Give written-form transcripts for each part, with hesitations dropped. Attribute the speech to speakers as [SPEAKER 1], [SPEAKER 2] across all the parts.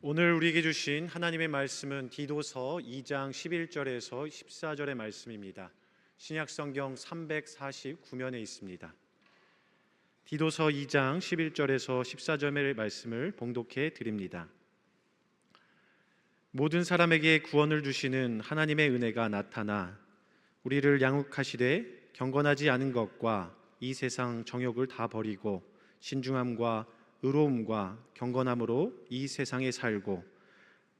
[SPEAKER 1] 오늘 우리에게 주신 하나님의 말씀은 디도서 2장 11절에서 14절의 말씀입니다. 신약성경 349면에 있습니다. 디도서 2장 11절에서 14절의 말씀을 봉독해 드립니다. 모든 사람에게 구원을 주시는 하나님의 은혜가 나타나 우리를 양육하시되 경건하지 않은 것과 이 세상 정욕을 다 버리고 신중함과 의로움과 경건함으로 이 세상에 살고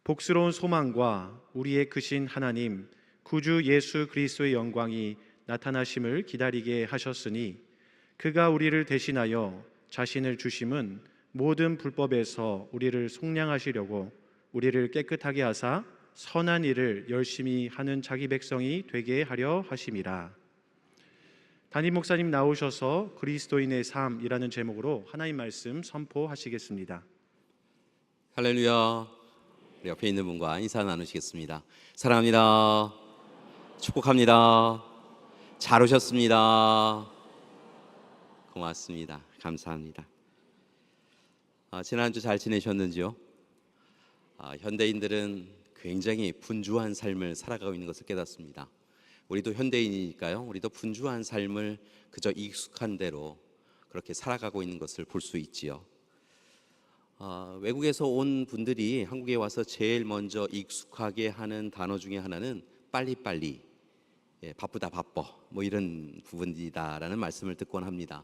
[SPEAKER 1] 복스러운 소망과 우리의 크신 하나님 구주 예수 그리스도의 영광이 나타나심을 기다리게 하셨으니 그가 우리를 대신하여 자신을 주심은 모든 불법에서 우리를 속량하시려고 우리를 깨끗하게 하사 선한 일을 열심히 하는 자기 백성이 되게 하려 하심이라. 담임 목사님 나오셔서 그리스도인의 삶이라는 제목으로 하나님 말씀 선포하시겠습니다.
[SPEAKER 2] 할렐루야. 우리 옆에 있는 분과 인사 나누시겠습니다. 사랑합니다. 축복합니다. 잘 오셨습니다. 고맙습니다. 감사합니다. 지난주 잘 지내셨는지요? 현대인들은 굉장히 분주한 삶을 살아가고 있는 것을 깨닫습니다. 우리도 현대인이니까요. 우리도 분주한 삶을 그저 익숙한 대로 그렇게 살아가고 있는 것을 볼 수 있지요. 외국에서 온 분들이 한국에 와서 제일 먼저 익숙하게 하는 단어 중에 하나는 빨리빨리, 바쁘다 바빠 뭐 이런 부분이다라는 말씀을 듣곤 합니다.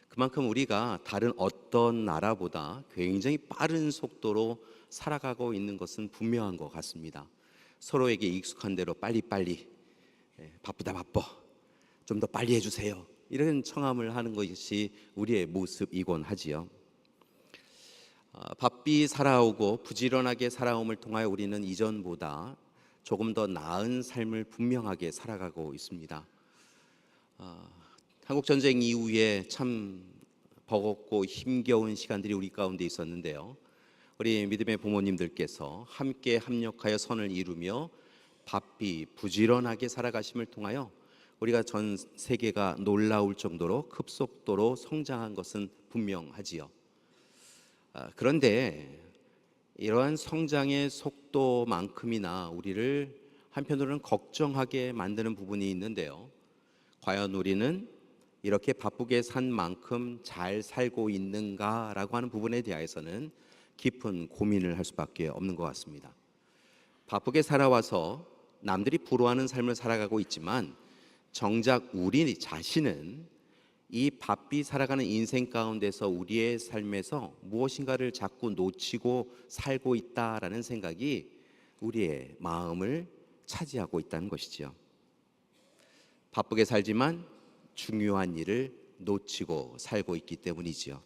[SPEAKER 2] 그만큼 우리가 다른 어떤 나라보다 굉장히 빠른 속도로 살아가고 있는 것은 분명한 것 같습니다. 서로에게 익숙한 대로 빨리빨리, 바쁘다 바빠, 좀 더 빨리 해주세요, 이런 청함을 하는 것이 우리의 모습이곤 하지요. 바삐 살아오고 부지런하게 살아옴을 통하여 우리는 이전보다 조금 더 나은 삶을 분명하게 살아가고 있습니다. 한국전쟁 이후에 참 버겁고 힘겨운 시간들이 우리 가운데 있었는데요. 우리 믿음의 부모님들께서 함께 합력하여 선을 이루며 바삐 부지런하게 살아가심을 통하여 우리가 전 세계가 놀라울 정도로 급속도로 성장한 것은 분명하지요. 그런데 이러한 성장의 속도만큼이나 우리를 한편으로는 걱정하게 만드는 부분이 있는데요. 과연 우리는 이렇게 바쁘게 산 만큼 잘 살고 있는가라고 하는 부분에 대해서는 깊은 고민을 할 수밖에 없는 것 같습니다. 바쁘게 살아와서 남들이 부러워하는 삶을 살아가고 있지만 정작 우리 자신은 이 바삐 살아가는 인생 가운데서 우리의 삶에서 무엇인가를 자꾸 놓치고 살고 있다라는 생각이 우리의 마음을 차지하고 있다는 것이죠. 바쁘게 살지만 중요한 일을 놓치고 살고 있기 때문이지요.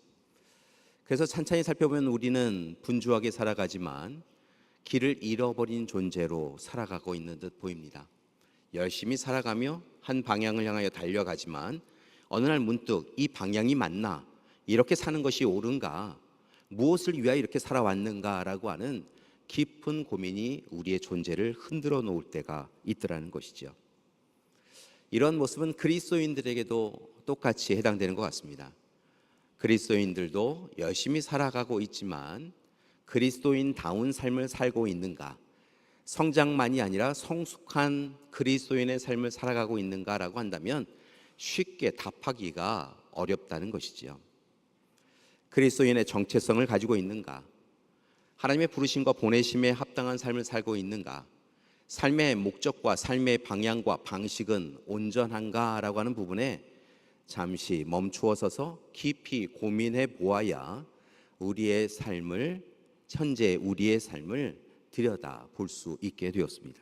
[SPEAKER 2] 그래서 찬찬히 살펴보면 우리는 분주하게 살아가지만 길을 잃어버린 존재로 살아가고 있는 듯 보입니다. 열심히 살아가며 한 방향을 향하여 달려가지만 어느 날 문득 이 방향이 맞나? 이렇게 사는 것이 옳은가? 무엇을 위하여 이렇게 살아왔는가라고 하는 깊은 고민이 우리의 존재를 흔들어 놓을 때가 있더라는 것이죠. 이런 모습은 그리스도인들에게도 똑같이 해당되는 것 같습니다. 그리스도인들도 열심히 살아가고 있지만 그리스도인다운 삶을 살고 있는가? 성장만이 아니라 성숙한 그리스도인의 삶을 살아가고 있는가라고 한다면 쉽게 답하기가 어렵다는 것이지요. 그리스도인의 정체성을 가지고 있는가? 하나님의 부르심과 보내심에 합당한 삶을 살고 있는가? 삶의 목적과 삶의 방향과 방식은 온전한가라고 하는 부분에 잠시 멈추어 서서 깊이 고민해 보아야 우리의 삶을, 현재 우리의 삶을 들여다 볼 수 있게 되었습니다.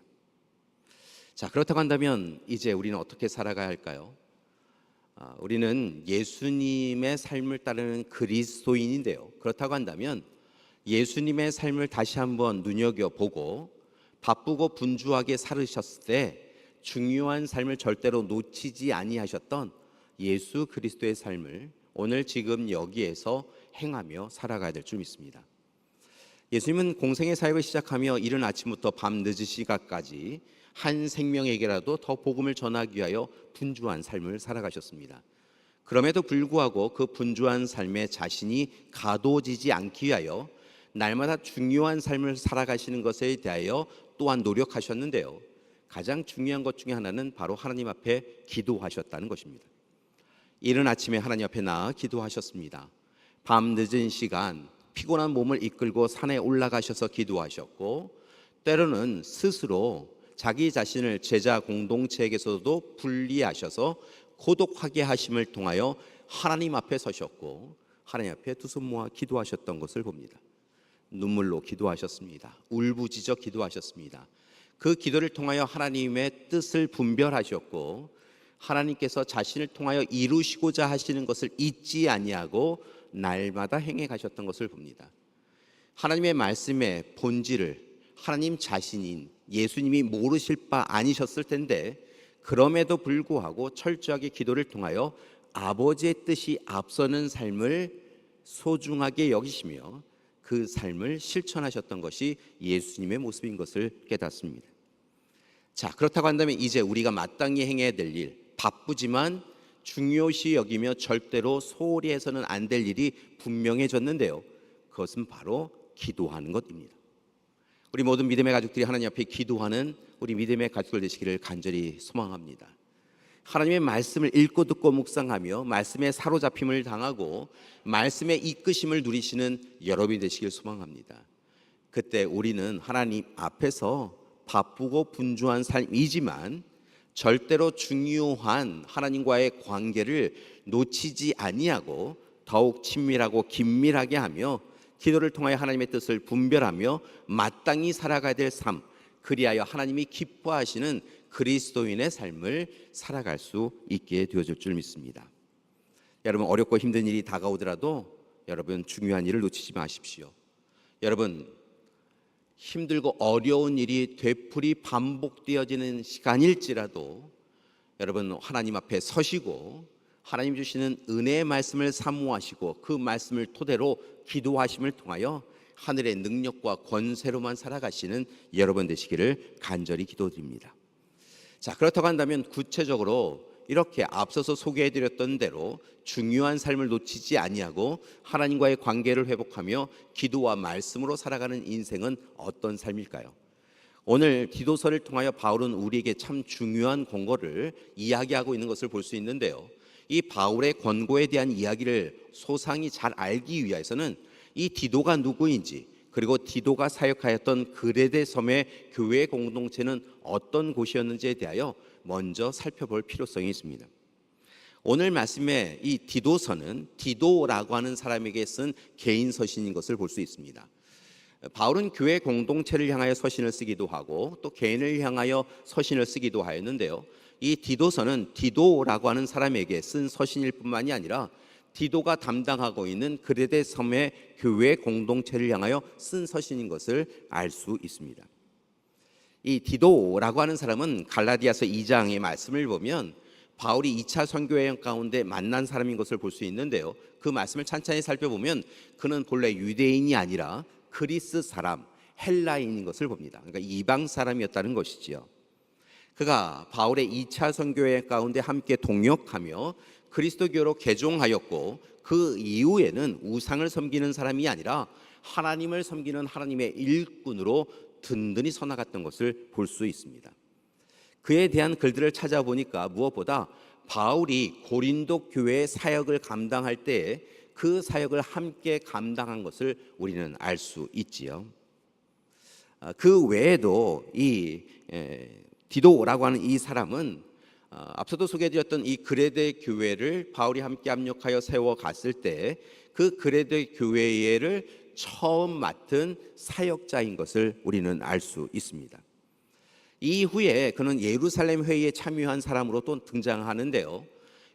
[SPEAKER 2] 자, 그렇다고 한다면 이제 우리는 어떻게 살아가야 할까요? 우리는 예수님의 삶을 따르는 그리스도인인데요. 그렇다고 한다면 예수님의 삶을 다시 한번 눈여겨보고 바쁘고 분주하게 살으셨을 때 중요한 삶을 절대로 놓치지 아니하셨던 예수 그리스도의 삶을 오늘 지금 여기에서 행하며 살아가야 될 줄 믿습니다. 예수님은 공생의 사역을 시작하며 이른 아침부터 밤 늦은 시간까지 한 생명에게라도 더 복음을 전하기 위하여 분주한 삶을 살아가셨습니다. 그럼에도 불구하고 그 분주한 삶에 자신이 가둬지지 않기 위하여 날마다 중요한 삶을 살아가시는 것에 대하여 또한 노력하셨는데요. 가장 중요한 것 중에 하나는 바로 하나님 앞에 기도하셨다는 것입니다. 이른 아침에 하나님 앞에 나아 기도하셨습니다. 밤 늦은 시간 피곤한 몸을 이끌고 산에 올라가셔서 기도하셨고, 때로는 스스로 자기 자신을 제자 공동체에게서도 분리하셔서 고독하게 하심을 통하여 하나님 앞에 서셨고, 하나님 앞에 두 손 모아 기도하셨던 것을 봅니다. 눈물로 기도하셨습니다. 울부짖어 기도하셨습니다. 그 기도를 통하여 하나님의 뜻을 분별하셨고, 하나님께서 자신을 통하여 이루시고자 하시는 것을 잊지 아니하고 날마다 행해 가셨던 것을 봅니다. 하나님의 말씀의 본질을 하나님 자신인 예수님이 모르실 바 아니셨을 텐데, 그럼에도 불구하고 철저하게 기도를 통하여 아버지의 뜻이 앞서는 삶을 소중하게 여기시며 그 삶을 실천하셨던 것이 예수님의 모습인 것을 깨닫습니다. 자, 그렇다고 한다면 이제 우리가 마땅히 행해야 될 일, 바쁘지만 중요시 여기며 절대로 소홀히 해서는 안 될 일이 분명해졌는데요. 그것은 바로 기도하는 것입니다. 우리 모든 믿음의 가족들이 하나님 앞에 기도하는 우리 믿음의 가족들 되시기를 간절히 소망합니다. 하나님의 말씀을 읽고 듣고 묵상하며 말씀에 사로잡힘을 당하고 말씀의 이끄심을 누리시는 여러분이 되시길 소망합니다. 그때 우리는 하나님 앞에서 바쁘고 분주한 삶이지만 절대로 중요한 하나님과의 관계를 놓치지 아니하고 더욱 친밀하고 긴밀하게 하며 기도를 통하여 하나님의 뜻을 분별하며 마땅히 살아가야 될 삶, 그리하여 하나님이 기뻐하시는 그리스도인의 삶을 살아갈 수 있게 되어질 줄 믿습니다. 여러분, 어렵고 힘든 일이 다가오더라도 여러분 중요한 일을 놓치지 마십시오. 여러분, 힘들고 어려운 일이 되풀이 반복되어지는 시간일지라도 여러분 하나님 앞에 서시고 하나님 주시는 은혜의 말씀을 사모하시고 그 말씀을 토대로 기도하심을 통하여 하늘의 능력과 권세로만 살아가시는 여러분 되시기를 간절히 기도드립니다. 자, 그렇다고 한다면 구체적으로 이렇게 앞서서 소개해드렸던 대로 중요한 삶을 놓치지 아니하고 하나님과의 관계를 회복하며 기도와 말씀으로 살아가는 인생은 어떤 삶일까요? 오늘 디도서를 통하여 바울은 우리에게 참 중요한 권고를 이야기하고 있는 것을 볼 수 있는데요. 이 바울의 권고에 대한 이야기를 소상히 잘 알기 위해서는 이 디도가 누구인지, 그리고 디도가 사역하였던 그레데 섬의 교회 공동체는 어떤 곳이었는지에 대하여 먼저 살펴볼 필요성이 있습니다. 오늘 말씀에 이 디도서는 디도라고 하는 사람에게 쓴 개인 서신인 것을 볼 수 있습니다. 바울은 교회 공동체를 향하여 서신을 쓰기도 하고 또 개인을 향하여 서신을 쓰기도 하였는데요. 이 디도서는 디도라고 하는 사람에게 쓴 서신일 뿐만이 아니라 디도가 담당하고 있는 그레데 섬의 교회 공동체를 향하여 쓴 서신인 것을 알 수 있습니다. 이 디도라고 하는 사람은 갈라디아서 2장의 말씀을 보면 바울이 2차 선교 여행 가운데 만난 사람인 것을 볼 수 있는데요. 그 말씀을 찬찬히 살펴보면 그는 본래 유대인이 아니라 그리스 사람, 헬라인인 것을 봅니다. 그러니까 이방 사람이었다는 것이지요. 그가 바울의 2차 선교 여행 가운데 함께 동역하며 그리스도교로 개종하였고 그 이후에는 우상을 섬기는 사람이 아니라 하나님을 섬기는 하나님의 일꾼으로 든든히 서나갔던 것을 볼 수 있습니다. 그에 대한 글들을 찾아보니까 무엇보다 바울이 고린도 교회의 사역을 감당할 때에 그 사역을 함께 감당한 것을 우리는 알 수 있지요. 그 외에도 이 디도라고 하는 이 사람은 앞서도 소개해드렸던 이 그레데 교회를 바울이 함께 합력하여 세워갔을 때 그 그레데 교회를 처음 맡은 사역자인 것을 우리는 알 수 있습니다. 이후에 그는 예루살렘 회의에 참여한 사람으로 또 등장하는데요.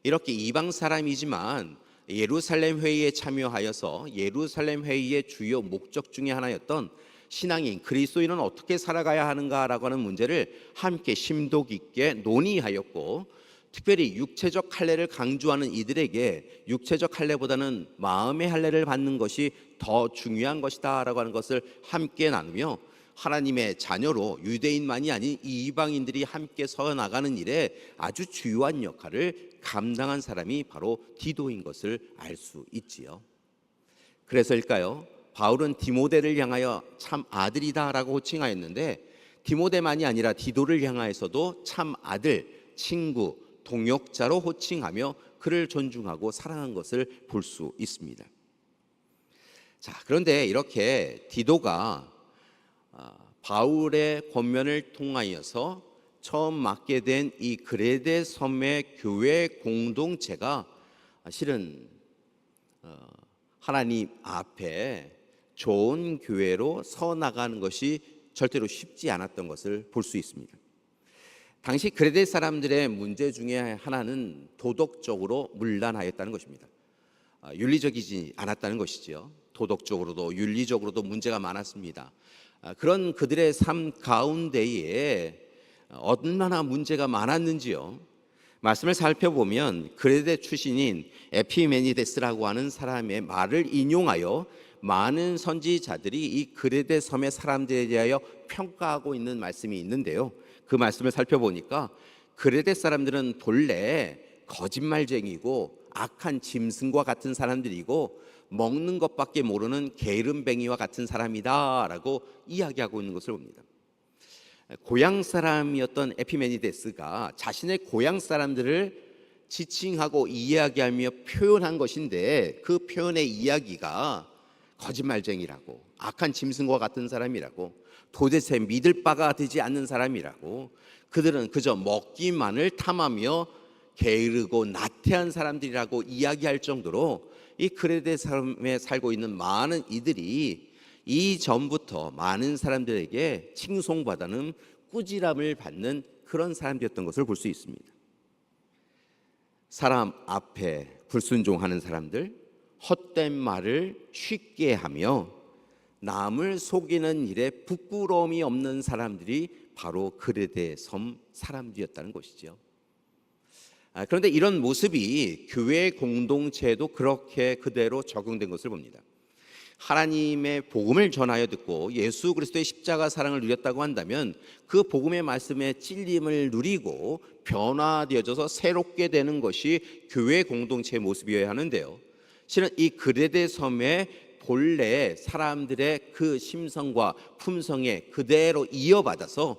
[SPEAKER 2] 이렇게 이방 사람이지만 예루살렘 회의에 참여하여서 예루살렘 회의의 주요 목적 중에 하나였던 신앙인 그리스도인은 어떻게 살아가야 하는가라고 하는 문제를 함께 심도 깊게 논의하였고, 특별히 육체적 할례를 강조하는 이들에게 육체적 할례보다는 마음의 할례를 받는 것이 더 중요한 것이다라고 하는 것을 함께 나누며 하나님의 자녀로 유대인만이 아닌 이방인들이 함께 서 나가는 일에 아주 주요한 역할을 감당한 사람이 바로 디도인 것을 알 수 있지요. 그래서일까요? 바울은 디모데를 향하여 참 아들이다라고 호칭하였는데, 디모데만이 아니라 디도를 향하여서도 참 아들, 친구, 동역자로 호칭하며 그를 존중하고 사랑한 것을 볼 수 있습니다. 자, 그런데 이렇게 디도가 바울의 권면을 통하여서 처음 맡게 된 이 그레데 섬의 교회 공동체가 실은 하나님 앞에 좋은 교회로 서 나가는 것이 절대로 쉽지 않았던 것을 볼 수 있습니다. 당시 그레데 사람들의 문제 중에 하나는 도덕적으로 문란하였다는 것입니다. 윤리적이지 않았다는 것이죠. 도덕적으로도 윤리적으로도 문제가 많았습니다. 그런 그들의 삶 가운데에 얼마나 문제가 많았는지요. 말씀을 살펴보면 그레데 출신인 에피메니데스라고 하는 사람의 말을 인용하여 많은 선지자들이 이 그레데 섬의 사람들에 대하여 평가하고 있는 말씀이 있는데요. 그 말씀을 살펴보니까 그레데 사람들은 본래 거짓말쟁이고 악한 짐승과 같은 사람들이고 먹는 것밖에 모르는 게으름뱅이와 같은 사람이다라고 이야기하고 있는 것을 봅니다. 고향 사람이었던 에피메니데스가 자신의 고향 사람들을 지칭하고 이야기하며 표현한 것인데, 그 표현의 이야기가 거짓말쟁이라고, 악한 짐승과 같은 사람이라고, 도대체 믿을 바가 되지 않는 사람이라고, 그들은 그저 먹기만을 탐하며 게으르고 나태한 사람들이라고 이야기할 정도로 이 그레데 섬에 살고 있는 많은 이들이 이전부터 많은 사람들에게 칭송받는 꾸지람을 받는 그런 사람들이었던 것을 볼 수 있습니다. 사람 앞에 불순종하는 사람들, 헛된 말을 쉽게 하며 남을 속이는 일에 부끄러움이 없는 사람들이 바로 그레데 섬 사람들이었다는 것이죠. 그런데 이런 모습이 교회 공동체에도 그렇게 그대로 적용된 것을 봅니다. 하나님의 복음을 전하여 듣고 예수 그리스도의 십자가 사랑을 누렸다고 한다면 그 복음의 말씀에 찔림을 누리고 변화되어져서 새롭게 되는 것이 교회 공동체의 모습이어야 하는데요. 실은 이 그레데 섬의 본래 사람들의 그 심성과 품성에 그대로 이어받아서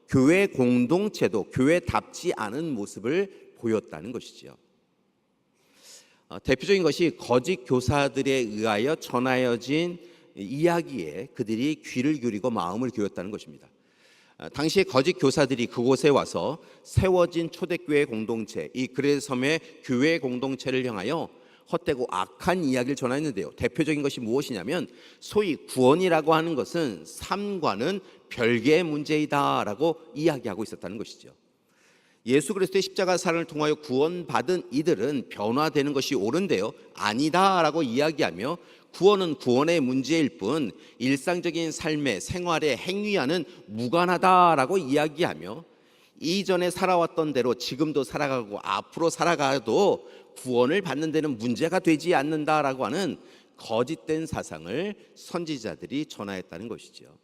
[SPEAKER 2] 교회 공동체도 교회답지 않은 모습을 보였다는 것이죠. 대표적인 것이 거짓 교사들에 의하여 전하여진 이야기에 그들이 귀를 기울이고 마음을 기울였다는 것입니다. 당시에 거짓 교사들이 그곳에 와서 세워진 초대교회 공동체, 이 그레데 섬의 교회 공동체를 향하여 헛되고 악한 이야기를 전하였는데요. 대표적인 것이 무엇이냐면 소위 구원이라고 하는 것은 삶과는 별개의 문제이다라고 이야기하고 있었다는 것이죠. 예수 그리스도의 십자가 사랑을 통하여 구원받은 이들은 변화되는 것이 옳은데요, 아니다라고 이야기하며 구원은 구원의 문제일 뿐 일상적인 삶의 생활의 행위와는 무관하다라고 이야기하며 이전에 살아왔던 대로 지금도 살아가고 앞으로 살아가도 구원을 받는 데는 문제가 되지 않는다라고 하는 거짓된 사상을 선지자들이 전하였다는 것이죠.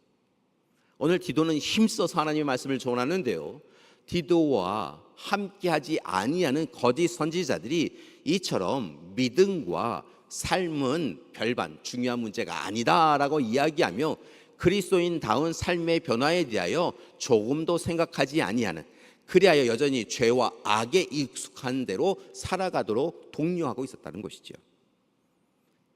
[SPEAKER 2] 오늘 디도는 힘써서 하나님의 말씀을 전하는데요, 디도와 함께하지 아니하는 거짓 선지자들이 이처럼 믿음과 삶은 별반 중요한 문제가 아니다라고 이야기하며 그리스도인다운 삶의 변화에 대하여 조금도 생각하지 아니하는, 그리하여 여전히 죄와 악에 익숙한 대로 살아가도록 독려하고 있었다는 것이죠.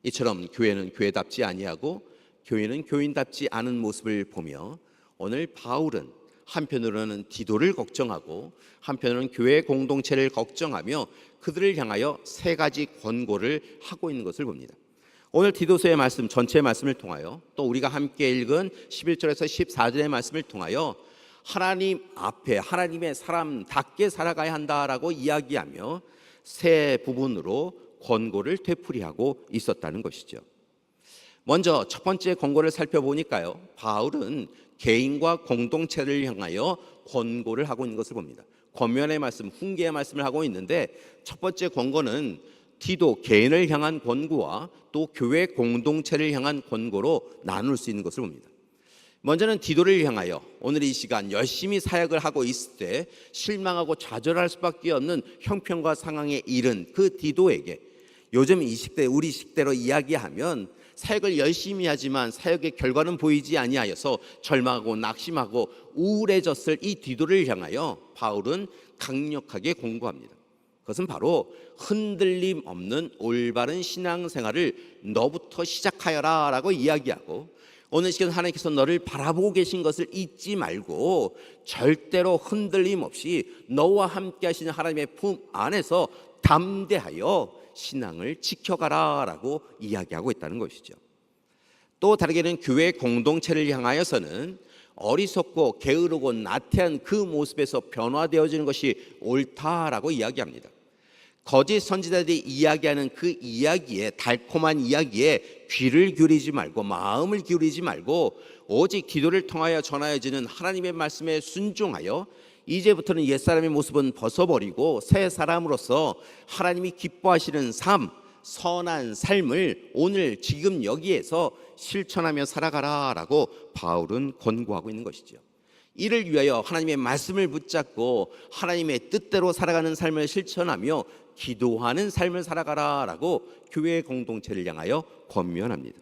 [SPEAKER 2] 이처럼 교회는 교회답지 아니하고 교회는 교인답지 않은 모습을 보며 오늘 바울은 한편으로는 디도를 걱정하고 한편으로는 교회 공동체를 걱정하며 그들을 향하여 세 가지 권고를 하고 있는 것을 봅니다. 오늘 디도서의 말씀 전체의 말씀을 통하여 또 우리가 함께 읽은 11절에서 14절의 말씀을 통하여 하나님 앞에 하나님의 사람답게 살아가야 한다라고 이야기하며 세 부분으로 권고를 되풀이하고 있었다는 것이죠. 먼저 첫 번째 권고를 살펴보니까요, 바울은 개인과 공동체를 향하여 권고를 하고 있는 것을 봅니다. 권면의 말씀, 훈계의 말씀을 하고 있는데 첫 번째 권고는 디도 개인을 향한 권고와 또 교회 공동체를 향한 권고로 나눌 수 있는 것을 봅니다. 먼저는 디도를 향하여 오늘 이 시간 열심히 사역을 하고 있을 때 실망하고 좌절할 수밖에 없는 형편과 상황에 이른 그 디도에게 요즘 이 시대 우리 시대로 이야기하면 사역을 열심히 하지만 사역의 결과는 보이지 아니하여서 절망하고 낙심하고 우울해졌을 이 디도를 향하여 바울은 강력하게 권고합니다. 그것은 바로 흔들림 없는 올바른 신앙생활을 너부터 시작하여라 라고 이야기하고, 오늘 시간 하나님께서 너를 바라보고 계신 것을 잊지 말고 절대로 흔들림 없이 너와 함께 하시는 하나님의 품 안에서 담대하여 신앙을 지켜가라 라고 이야기하고 있다는 것이죠. 또 다르게는 교회 공동체를 향하여서는 어리석고 게으르고 나태한 그 모습에서 변화되어지는 것이 옳다라고 이야기합니다. 거짓 선지자들이 이야기하는 그 이야기에, 달콤한 이야기에 귀를 기울이지 말고 마음을 기울이지 말고 오직 기도를 통하여 전하여지는 하나님의 말씀에 순종하여 이제부터는 옛사람의 모습은 벗어버리고 새 사람으로서 하나님이 기뻐하시는 삶, 선한 삶을 오늘 지금 여기에서 실천하며 살아가라라고 바울은 권고하고 있는 것이죠. 이를 위하여 하나님의 말씀을 붙잡고 하나님의 뜻대로 살아가는 삶을 실천하며 기도하는 삶을 살아가라라고 교회 공동체를 향하여 권면합니다.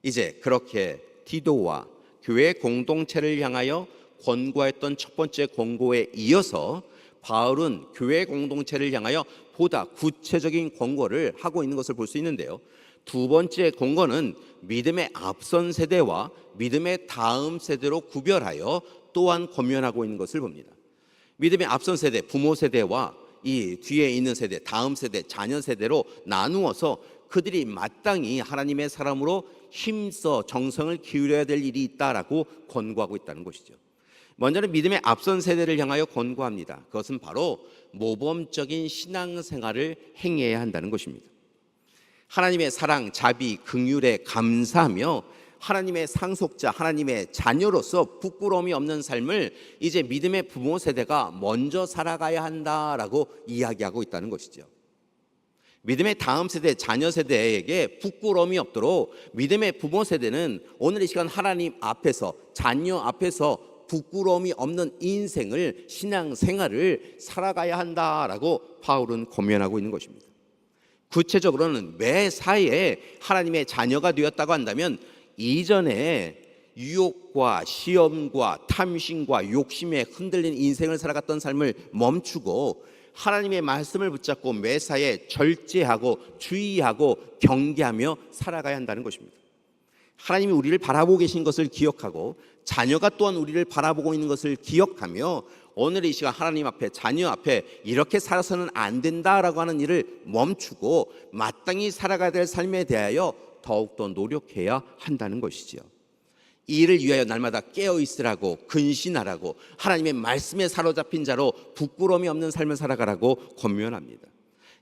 [SPEAKER 2] 이제 그렇게 기도와 교회 공동체를 향하여 권고했던 첫 번째 권고에 이어서 바울은 교회 공동체를 향하여 보다 구체적인 권고를 하고 있는 것을 볼 수 있는데요. 두 번째 권고는 믿음의 앞선 세대와 믿음의 다음 세대로 구별하여 또한 권면하고 있는 것을 봅니다. 믿음의 앞선 세대, 부모 세대와 이 뒤에 있는 세대, 다음 세대, 자녀 세대로 나누어서 그들이 마땅히 하나님의 사람으로 힘써 정성을 기울여야 될 일이 있다라고 권고하고 있다는 것이죠. 먼저는 믿음의 앞선 세대를 향하여 권고합니다. 그것은 바로 모범적인 신앙생활을 행해야 한다는 것입니다. 하나님의 사랑, 자비, 긍휼에 감사하며 하나님의 상속자, 하나님의 자녀로서 부끄러움이 없는 삶을 이제 믿음의 부모 세대가 먼저 살아가야 한다라고 이야기하고 있다는 것이죠. 믿음의 다음 세대, 자녀 세대에게 부끄러움이 없도록 믿음의 부모 세대는 오늘 이 시간 하나님 앞에서, 자녀 앞에서 부끄러움이 없는 인생을, 신앙생활을 살아가야 한다라고 바울은 권면하고 있는 것입니다. 구체적으로는 매사에 하나님의 자녀가 되었다고 한다면 이전에 유혹과 시험과 탐심과 욕심에 흔들린 인생을 살아갔던 삶을 멈추고 하나님의 말씀을 붙잡고 매사에 절제하고 주의하고 경계하며 살아가야 한다는 것입니다. 하나님이 우리를 바라보고 계신 것을 기억하고 자녀가 또한 우리를 바라보고 있는 것을 기억하며 오늘 이 시간 하나님 앞에, 자녀 앞에 이렇게 살아서는 안 된다라고 하는 일을 멈추고 마땅히 살아가야 될 삶에 대하여 더욱더 노력해야 한다는 것이지요. 이 일을 위하여 날마다 깨어있으라고, 근신하라고, 하나님의 말씀에 사로잡힌 자로 부끄러움이 없는 삶을 살아가라고 권면합니다.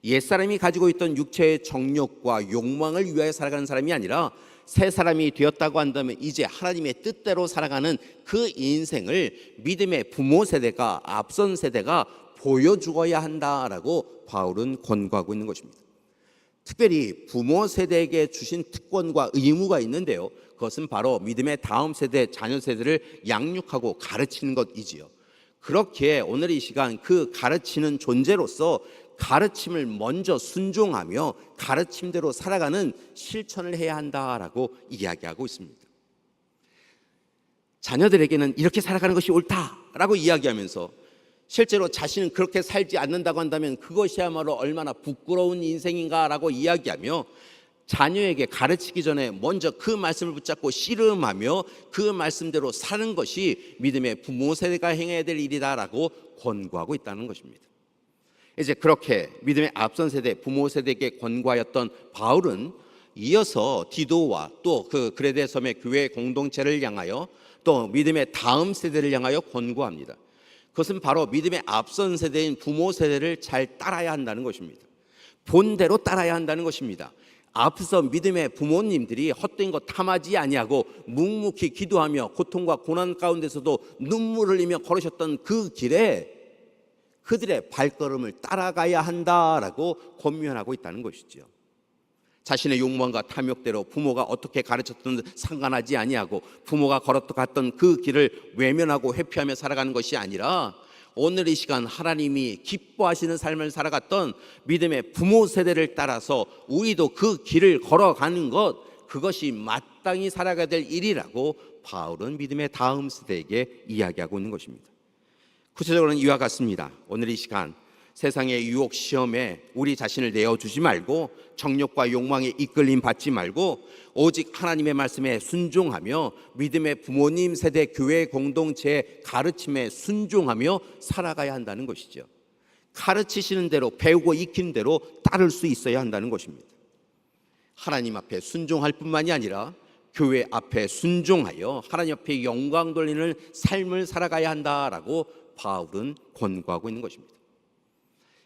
[SPEAKER 2] 옛사람이 가지고 있던 육체의 정욕과 욕망을 위하여 살아가는 사람이 아니라 새 사람이 되었다고 한다면 이제 하나님의 뜻대로 살아가는 그 인생을 믿음의 부모 세대가, 앞선 세대가 보여주어야 한다라고 바울은 권고하고 있는 것입니다. 특별히 부모 세대에게 주신 특권과 의무가 있는데요. 그것은 바로 믿음의 다음 세대, 자녀 세대를 양육하고 가르치는 것이지요. 그렇게 오늘 이 시간 그 가르치는 존재로서 가르침을 먼저 순종하며 가르침대로 살아가는 실천을 해야 한다라고 이야기하고 있습니다. 자녀들에게는 이렇게 살아가는 것이 옳다라고 이야기하면서 실제로 자신은 그렇게 살지 않는다고 한다면 그것이야말로 얼마나 부끄러운 인생인가라고 이야기하며 자녀에게 가르치기 전에 먼저 그 말씀을 붙잡고 씨름하며 그 말씀대로 사는 것이 믿음의 부모 세대가 행해야 될 일이다라고 권고하고 있다는 것입니다. 이제 그렇게 믿음의 앞선 세대, 부모 세대에게 권고하였던 바울은 이어서 디도와 또 그 그레데 섬의 교회 공동체를 향하여 또 믿음의 다음 세대를 향하여 권고합니다. 그것은 바로 믿음의 앞선 세대인 부모 세대를 잘 따라야 한다는 것입니다. 본대로 따라야 한다는 것입니다. 앞서 믿음의 부모님들이 헛된 것 탐하지 아니하고 묵묵히 기도하며 고통과 고난 가운데서도 눈물을 흘리며 걸으셨던 그 길에 그들의 발걸음을 따라가야 한다라고 권면하고 있다는 것이죠. 자신의 욕망과 탐욕대로 부모가 어떻게 가르쳤든 상관하지 아니하고 부모가 걸어갔던 그 길을 외면하고 회피하며 살아가는 것이 아니라 오늘 이 시간 하나님이 기뻐하시는 삶을 살아갔던 믿음의 부모 세대를 따라서 우리도 그 길을 걸어가는 것, 그것이 마땅히 살아가야 될 일이라고 바울은 믿음의 다음 세대에게 이야기하고 있는 것입니다. 구체적으로는 이와 같습니다. 오늘 이 시간 세상의 유혹 시험에 우리 자신을 내어주지 말고 정욕과 욕망에 이끌림 받지 말고 오직 하나님의 말씀에 순종하며 믿음의 부모님 세대 교회 공동체의 가르침에 순종하며 살아가야 한다는 것이죠. 가르치시는 대로 배우고 익힌 대로 따를 수 있어야 한다는 것입니다. 하나님 앞에 순종할 뿐만이 아니라 교회 앞에 순종하여 하나님 앞에 영광 돌리는 삶을 살아가야 한다라고 바울은 권고하고 있는 것입니다.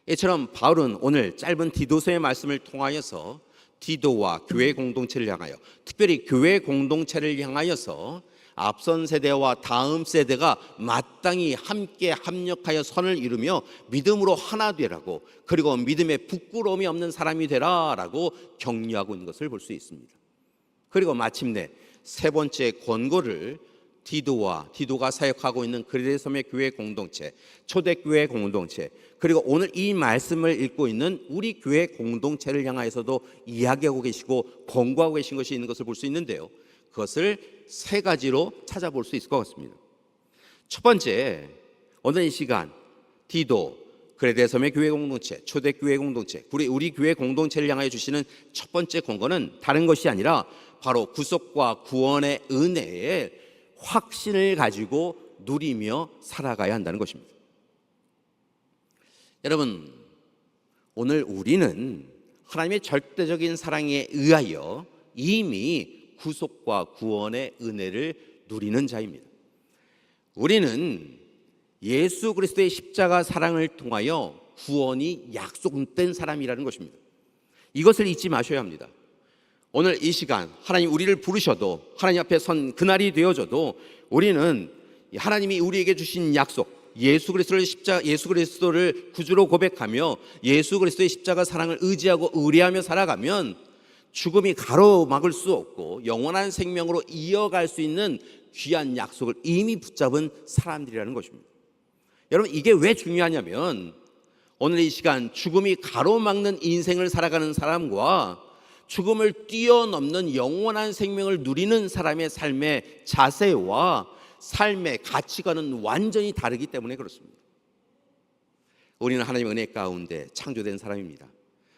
[SPEAKER 2] 이처럼 바울은 오늘 짧은 디도서의 말씀을 통하여서 디도와 교회 공동체를 향하여, 특별히 교회 공동체를 향하여서 앞선 세대와 다음 세대가 마땅히 함께 합력하여 선을 이루며 믿음으로 하나 되라고, 그리고 믿음에 부끄러움이 없는 사람이 되라라고 격려하고 있는 것을 볼 수 있습니다. 그리고 마침내 세 번째 권고를 디도가 사역하고 있는 그리스도의 섬의 교회 공동체, 초대교회 공동체, 그리고 오늘 이 말씀을 읽고 있는 우리 교회 공동체를 향하여서도 이야기하고 계시고 권고하고 계신 것이 있는 것을 볼 수 있는데요, 그것을 세 가지로 찾아볼 수 있을 것 같습니다. 첫 번째, 오늘 이 시간 디도, 그리스도의 섬의 교회 공동체, 초대교회 공동체, 우리 교회 공동체를 향하여 주시는 첫 번째 권고는 다른 것이 아니라 바로 구속과 구원의 은혜에 확신을 가지고 누리며 살아가야 한다는 것입니다. 여러분, 오늘 우리는 하나님의 절대적인 사랑에 의하여 이미 구속과 구원의 은혜를 누리는 자입니다. 우리는 예수 그리스도의 십자가 사랑을 통하여 구원이 약속된 사람이라는 것입니다. 이것을 잊지 마셔야 합니다. 오늘 이 시간 하나님 우리를 부르셔도, 하나님 앞에 선 그날이 되어져도 우리는 하나님이 우리에게 주신 약속, 예수 그리스도를 구주로 고백하며 예수 그리스도의 십자가 사랑을 의지하고 의뢰하며 살아가면 죽음이 가로막을 수 없고 영원한 생명으로 이어갈 수 있는 귀한 약속을 이미 붙잡은 사람들이라는 것입니다. 여러분, 이게 왜 중요하냐면 오늘 이 시간 죽음이 가로막는 인생을 살아가는 사람과 죽음을 뛰어넘는 영원한 생명을 누리는 사람의 삶의 자세와 삶의 가치관은 완전히 다르기 때문에 그렇습니다. 우리는 하나님의 은혜 가운데 창조된 사람입니다.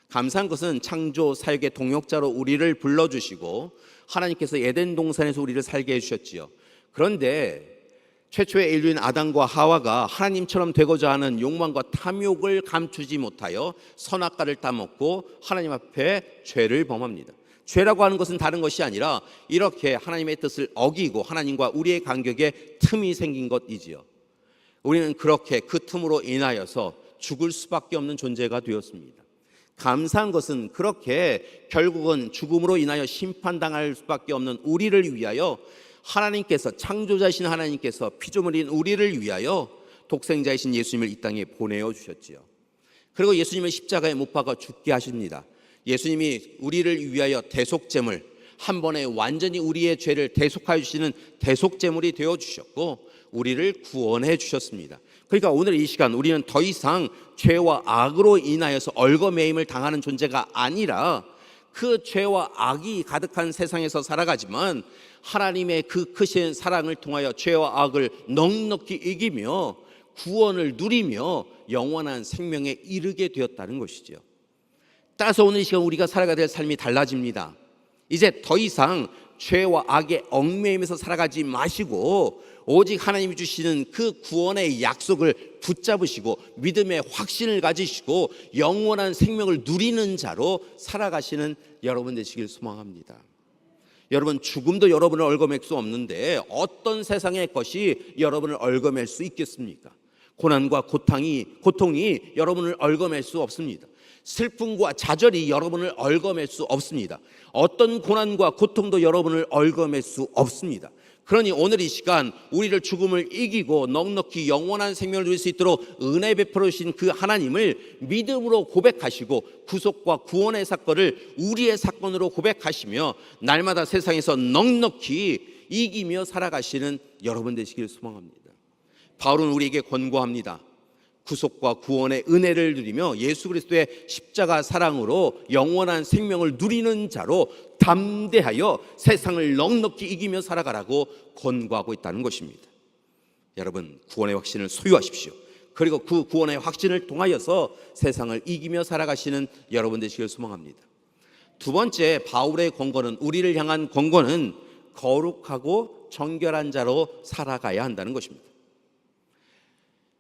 [SPEAKER 2] 감사한 것은 창조 사역의 동역자로 우리를 불러주시고 하나님께서 에덴 동산에서 우리를 살게 해주셨지요. 그런데 최초의 인류인 아담과 하와가 하나님처럼 되고자 하는 욕망과 탐욕을 감추지 못하여 선악과를 따먹고 하나님 앞에 죄를 범합니다. 죄라고 하는 것은 다른 것이 아니라 이렇게 하나님의 뜻을 어기고 하나님과 우리의 간격에 틈이 생긴 것이지요. 우리는 그렇게 그 틈으로 인하여서 죽을 수밖에 없는 존재가 되었습니다. 감사한 것은 그렇게 결국은 죽음으로 인하여 심판당할 수밖에 없는 우리를 위하여 하나님께서, 창조자이신 하나님께서 피조물인 우리를 위하여 독생자이신 예수님을 이 땅에 보내어 주셨지요. 그리고 예수님을 십자가에 못 박아 죽게 하십니다. 예수님이 우리를 위하여 대속제물, 한 번에 완전히 우리의 죄를 대속하여 주시는 대속제물이 되어 주셨고 우리를 구원해 주셨습니다. 그러니까 오늘 이 시간 우리는 더 이상 죄와 악으로 인하여서 얽어매임을 당하는 존재가 아니라 그 죄와 악이 가득한 세상에서 살아가지만 하나님의 그 크신 사랑을 통하여 죄와 악을 넉넉히 이기며 구원을 누리며 영원한 생명에 이르게 되었다는 것이죠. 따라서 오늘 이 시간 우리가 살아가야 될 삶이 달라집니다. 이제 더 이상 죄와 악의 얽매임에서 살아가지 마시고 오직 하나님이 주시는 그 구원의 약속을 붙잡으시고 믿음의 확신을 가지시고 영원한 생명을 누리는 자로 살아가시는 여러분 되시길 소망합니다. 여러분, 죽음도 여러분을 얽어맬 수 없는데 어떤 세상의 것이 여러분을 얽어맬 수 있겠습니까? 고난과 고통이 여러분을 얽어맬 수 없습니다. 슬픔과 좌절이 여러분을 얽어맬 수 없습니다. 어떤 고난과 고통도 여러분을 얽어맬 수 없습니다. 그러니 오늘 이 시간 우리를 죽음을 이기고 넉넉히 영원한 생명을 누릴 수 있도록 은혜 베풀어 주신 그 하나님을 믿음으로 고백하시고 구속과 구원의 사건을 우리의 사건으로 고백하시며 날마다 세상에서 넉넉히 이기며 살아가시는 여러분 되시길 소망합니다. 바울은 우리에게 권고합니다. 구속과 구원의 은혜를 누리며 예수 그리스도의 십자가 사랑으로 영원한 생명을 누리는 자로 담대하여 세상을 넉넉히 이기며 살아가라고 권고하고 있다는 것입니다. 여러분, 구원의 확신을 소유하십시오. 그리고 그 구원의 확신을 통하여서 세상을 이기며 살아가시는 여러분 되시길 소망합니다. 두 번째, 바울의 권고는, 우리를 향한 권고는 거룩하고 정결한 자로 살아가야 한다는 것입니다.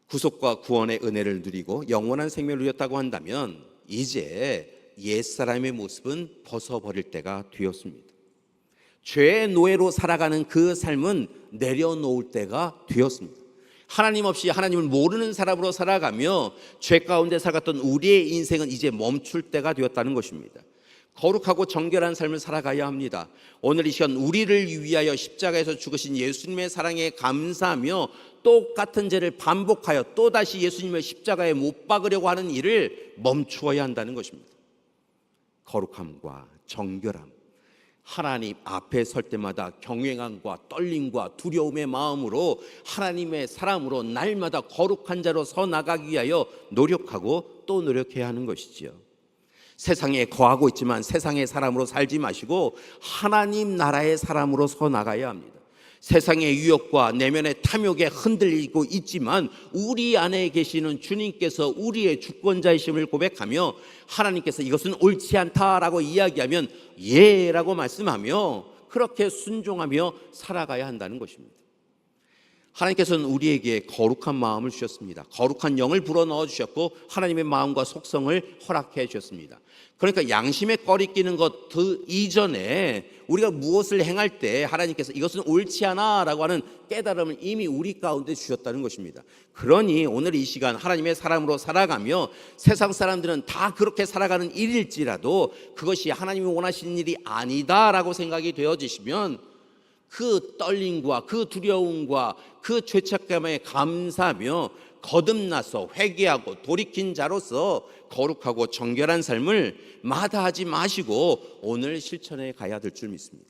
[SPEAKER 2] 구속과 구원의 은혜를 누리고 영원한 생명을 누렸다고 한다면 이제 옛사람의 모습은 벗어버릴 때가 되었습니다. 죄의 노예로 살아가는 그 삶은 내려놓을 때가 되었습니다. 하나님 없이 하나님을 모르는 사람으로 살아가며 죄 가운데 살았던 우리의 인생은 이제 멈출 때가 되었다는 것입니다. 거룩하고 정결한 삶을 살아가야 합니다. 오늘 이 시간 우리를 위하여 십자가에서 죽으신 예수님의 사랑에 감사하며 똑같은 죄를 반복하여 또다시 예수님을 십자가에 못 박으려고 하는 일을 멈추어야 한다는 것입니다. 거룩함과 정결함, 하나님 앞에 설 때마다 경외감과 떨림과 두려움의 마음으로 하나님의 사람으로 날마다 거룩한 자로 서 나가기 위하여 노력하고 또 노력해야 하는 것이지요. 세상에 거하고 있지만 세상의 사람으로 살지 마시고 하나님 나라의 사람으로 서 나가야 합니다. 세상의 유혹과 내면의 탐욕에 흔들리고 있지만 우리 안에 계시는 주님께서 우리의 주권자이심을 고백하며 하나님께서 이것은 옳지 않다라고 이야기하면 예라고 말씀하며 그렇게 순종하며 살아가야 한다는 것입니다. 하나님께서는 우리에게 거룩한 마음을 주셨습니다. 거룩한 영을 불어넣어 주셨고 하나님의 마음과 속성을 허락해 주셨습니다. 그러니까 양심에 꺼리끼는 것 그 이전에 우리가 무엇을 행할 때 하나님께서 이것은 옳지 않아 라고 하는 깨달음을 이미 우리 가운데 주셨다는 것입니다. 그러니 오늘 이 시간 하나님의 사람으로 살아가며 세상 사람들은 다 그렇게 살아가는 일일지라도 그것이 하나님이 원하시는 일이 아니다 라고 생각이 되어지시면 그 떨림과 그 두려움과 그 죄책감에 감사하며 거듭나서 회개하고 돌이킨 자로서 거룩하고 정결한 삶을 마다하지 마시고 오늘 실천해 가야 될 줄 믿습니다.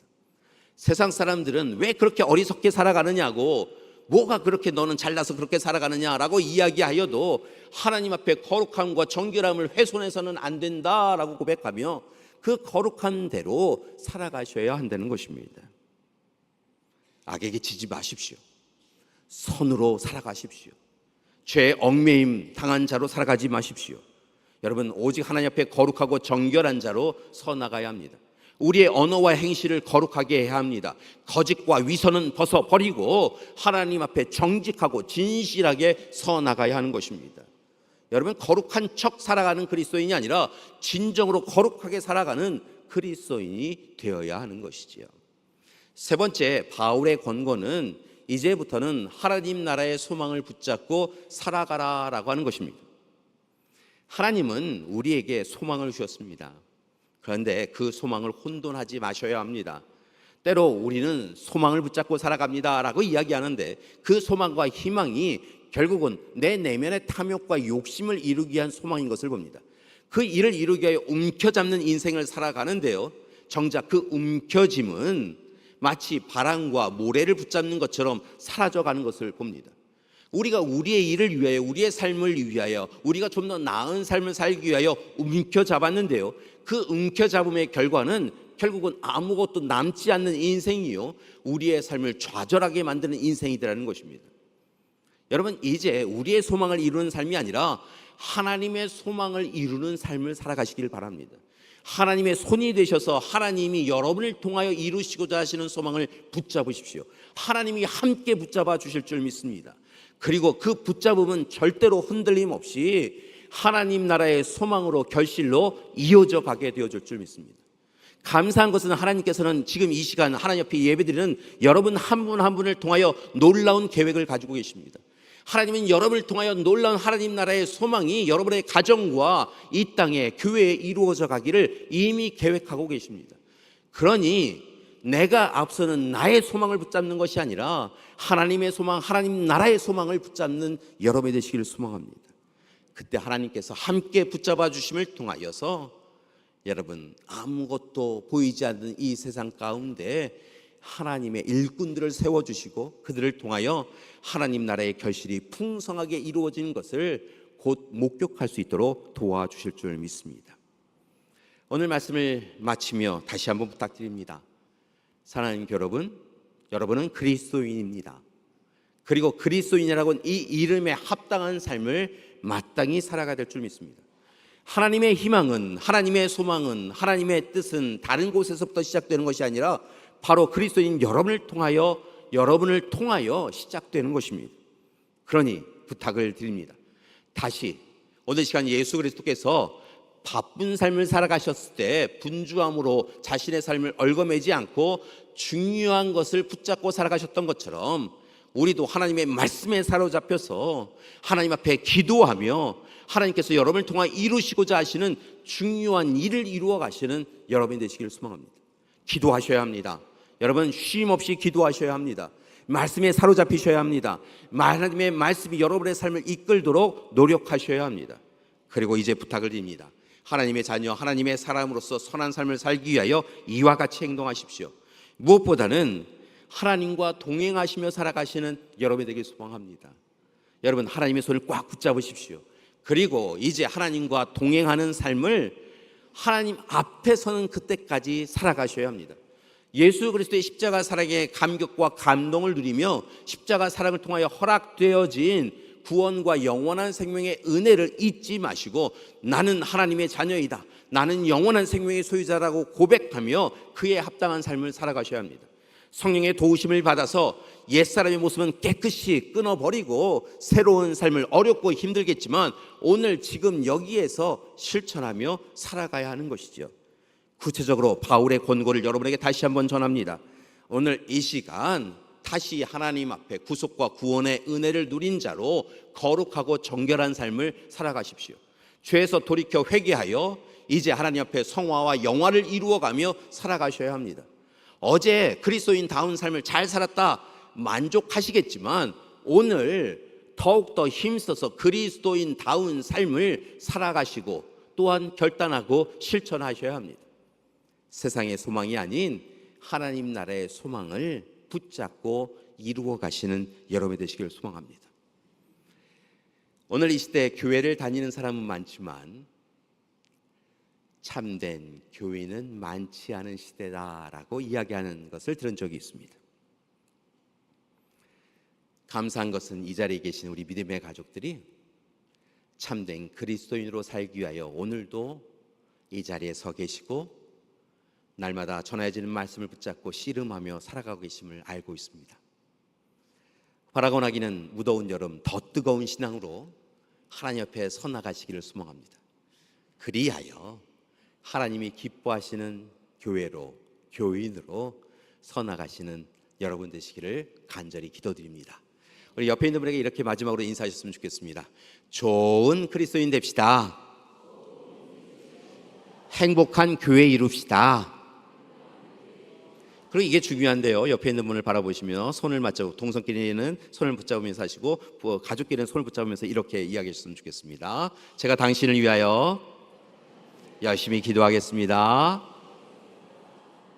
[SPEAKER 2] 세상 사람들은 왜 그렇게 어리석게 살아가느냐고, 뭐가 그렇게 너는 잘나서 그렇게 살아가느냐라고 이야기하여도 하나님 앞에 거룩함과 정결함을 훼손해서는 안 된다라고 고백하며 그 거룩한 대로 살아가셔야 한다는 것입니다. 악에게 지지 마십시오. 선으로 살아가십시오. 죄에 얽매임 당한 자로 살아가지 마십시오. 여러분, 오직 하나님 앞에 거룩하고 정결한 자로 서 나가야 합니다. 우리의 언어와 행실을 거룩하게 해야 합니다. 거짓과 위선은 벗어버리고 하나님 앞에 정직하고 진실하게 서 나가야 하는 것입니다. 여러분, 거룩한 척 살아가는 그리스도인이 아니라 진정으로 거룩하게 살아가는 그리스도인이 되어야 하는 것이지요. 세 번째, 바울의 권고는 이제부터는 하나님 나라의 소망을 붙잡고 살아가라라고 하는 것입니다. 하나님은 우리에게 소망을 주셨습니다. 그런데 그 소망을 혼돈하지 마셔야 합니다. 때로 우리는 소망을 붙잡고 살아갑니다라고 이야기하는데 그 소망과 희망이 결국은 내 내면의 탐욕과 욕심을 이루기 위한 소망인 것을 봅니다. 그 일을 이루기 위하여 움켜잡는 인생을 살아가는데요, 정작 그 움켜짐은 마치 바람과 모래를 붙잡는 것처럼 사라져가는 것을 봅니다. 우리가 우리의 일을 위하여, 우리의 삶을 위하여, 우리가 좀 더 나은 삶을 살기 위하여 움켜잡았는데요, 그 움켜잡음의 결과는 결국은 아무것도 남지 않는 인생이요, 우리의 삶을 좌절하게 만드는 인생이라는 것입니다. 여러분, 이제 우리의 소망을 이루는 삶이 아니라 하나님의 소망을 이루는 삶을 살아가시길 바랍니다. 하나님의 손이 되셔서 하나님이 여러분을 통하여 이루시고자 하시는 소망을 붙잡으십시오. 하나님이 함께 붙잡아 주실 줄 믿습니다. 그리고 그 붙잡음은 절대로 흔들림 없이 하나님 나라의 소망으로 결실로 이어져 가게 되어질 줄 믿습니다. 감사한 것은 하나님께서는 지금 이 시간 하나님 앞에 예배드리는 여러분 한 분 한 분을 통하여 놀라운 계획을 가지고 계십니다. 하나님은 여러분을 통하여 놀라운 하나님 나라의 소망이 여러분의 가정과 이 땅에 교회에 이루어져 가기를 이미 계획하고 계십니다. 그러니 내가 앞서는 나의 소망을 붙잡는 것이 아니라 하나님의 소망, 하나님 나라의 소망을 붙잡는 여러분이 되시기를 소망합니다. 그때 하나님께서 함께 붙잡아 주심을 통하여서 여러분, 아무것도 보이지 않는 이 세상 가운데 하나님의 일꾼들을 세워주시고 그들을 통하여 하나님 나라의 결실이 풍성하게 이루어지는 것을 곧 목격할 수 있도록 도와주실 줄 믿습니다. 오늘 말씀을 마치며 다시 한번 부탁드립니다. 사랑하는 여러분, 여러분은 그리스도인입니다. 그리고 그리스도인이라고는 이 이름에 합당한 삶을 마땅히 살아가야 될 줄 믿습니다. 하나님의 희망은, 하나님의 소망은, 하나님의 뜻은 다른 곳에서부터 시작되는 것이 아니라 바로 그리스도인 여러분을 통하여 시작되는 것입니다. 그러니 부탁을 드립니다. 다시 오늘 시간 예수 그리스도께서 바쁜 삶을 살아가셨을 때 분주함으로 자신의 삶을 얽어매지 않고 중요한 것을 붙잡고 살아가셨던 것처럼 우리도 하나님의 말씀에 사로잡혀서 하나님 앞에 기도하며 하나님께서 여러분을 통해 이루시고자 하시는 중요한 일을 이루어 가시는 여러분이 되시기를 소망합니다. 기도하셔야 합니다. 여러분 쉼 없이 기도하셔야 합니다. 말씀에 사로잡히셔야 합니다. 하나님의 말씀이 여러분의 삶을 이끌도록 노력하셔야 합니다. 그리고 이제 부탁을 드립니다. 하나님의 자녀, 하나님의 사람으로서 선한 삶을 살기 위하여 이와 같이 행동하십시오. 무엇보다는 하나님과 동행하시며 살아가시는 여러분이 되길 소망합니다. 여러분 하나님의 손을 꽉 붙잡으십시오. 그리고 이제 하나님과 동행하는 삶을 하나님 앞에 서는 그때까지 살아가셔야 합니다. 예수 그리스도의 십자가 사랑의 감격과 감동을 누리며 십자가 사랑을 통하여 허락되어진 구원과 영원한 생명의 은혜를 잊지 마시고 나는 하나님의 자녀이다, 나는 영원한 생명의 소유자라고 고백하며 그에 합당한 삶을 살아가셔야 합니다. 성령의 도우심을 받아서 옛사람의 모습은 깨끗이 끊어버리고 새로운 삶을, 어렵고 힘들겠지만 오늘 지금 여기에서 실천하며 살아가야 하는 것이죠. 구체적으로 바울의 권고를 여러분에게 다시 한번 전합니다. 오늘 이 시간 다시 하나님 앞에 구속과 구원의 은혜를 누린 자로 거룩하고 정결한 삶을 살아가십시오. 죄에서 돌이켜 회개하여 이제 하나님 앞에 성화와 영화를 이루어가며 살아가셔야 합니다. 어제 그리스도인다운 삶을 잘 살았다 만족하시겠지만 오늘 더욱더 힘써서 그리스도인다운 삶을 살아가시고 또한 결단하고 실천하셔야 합니다. 세상의 소망이 아닌 하나님 나라의 소망을 붙잡고 이루어 가시는 여러분이 되시길 소망합니다. 오늘 이 시대 교회를 다니는 사람은 많지만 참된 교인은 많지 않은 시대다라고 이야기하는 것을 들은 적이 있습니다. 감사한 것은 이 자리에 계신 우리 믿음의 가족들이 참된 그리스도인으로 살기 위하여 오늘도 이 자리에 서 계시고 날마다 전해지는 말씀을 붙잡고 씨름하며 살아가고 계심을 알고 있습니다. 바라고 나기는 무더운 여름 더 뜨거운 신앙으로 하나님 옆에 서 나가시기를 소망합니다. 그리하여 하나님이 기뻐하시는 교회로, 교인으로 서 나가시는 여러분 되시기를 간절히 기도드립니다. 우리 옆에 있는 분에게 이렇게 마지막으로 인사하셨으면 좋겠습니다. 좋은 그리스도인 됩시다. 행복한 교회 이룹시다. 그리고 이게 중요한데요. 옆에 있는 분을 바라보시며 손을 맞잡고, 동성끼리는 손을 붙잡으면서 하시고 가족끼리는 손을 붙잡으면서 이렇게 이야기하셨으면 좋겠습니다. 제가 당신을 위하여 열심히 기도하겠습니다.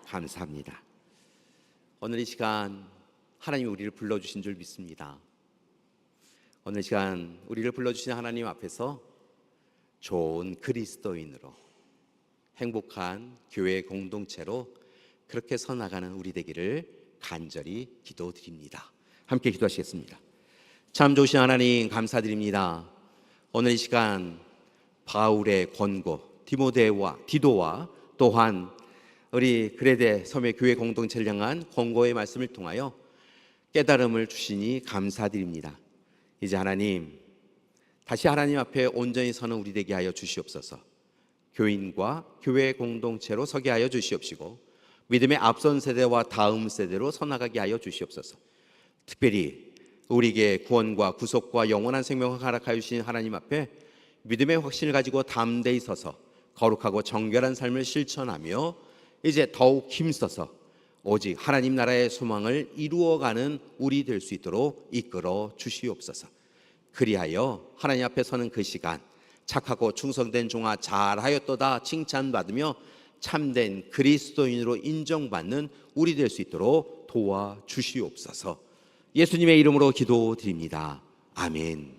[SPEAKER 2] 감사합니다. 오늘 이 시간 하나님이 우리를 불러주신 줄 믿습니다. 오늘 이 시간 우리를 불러주신 하나님 앞에서 좋은 그리스도인으로 행복한 교회 공동체로 그렇게 서 나가는 우리 되기를 간절히 기도드립니다. 함께 기도하시겠습니다. 참 좋으신 하나님 감사드립니다. 오늘 이 시간 바울의 권고, 디도와 또한 우리 그레데 섬의 교회 공동체를 향한 권고의 말씀을 통하여 깨달음을 주시니 감사드립니다. 이제 하나님, 다시 하나님 앞에 온전히 서는 우리 되게 하여 주시옵소서. 교인과 교회 공동체로 서게 하여 주시옵시고 믿음의 앞선 세대와 다음 세대로 서나가게 하여 주시옵소서. 특별히 우리에게 구원과 구속과 영원한 생명을 허락하여 주신 하나님 앞에 믿음의 확신을 가지고 담대히 서서 거룩하고 정결한 삶을 실천하며 이제 더욱 힘써서 오직 하나님 나라의 소망을 이루어가는 우리 될 수 있도록 이끌어 주시옵소서. 그리하여 하나님 앞에 서는 그 시간 착하고 충성된 종아 잘하였도다 칭찬받으며 참된 그리스도인으로 인정받는 우리 될 수 있도록 도와주시옵소서. 예수님의 이름으로 기도드립니다. 아멘.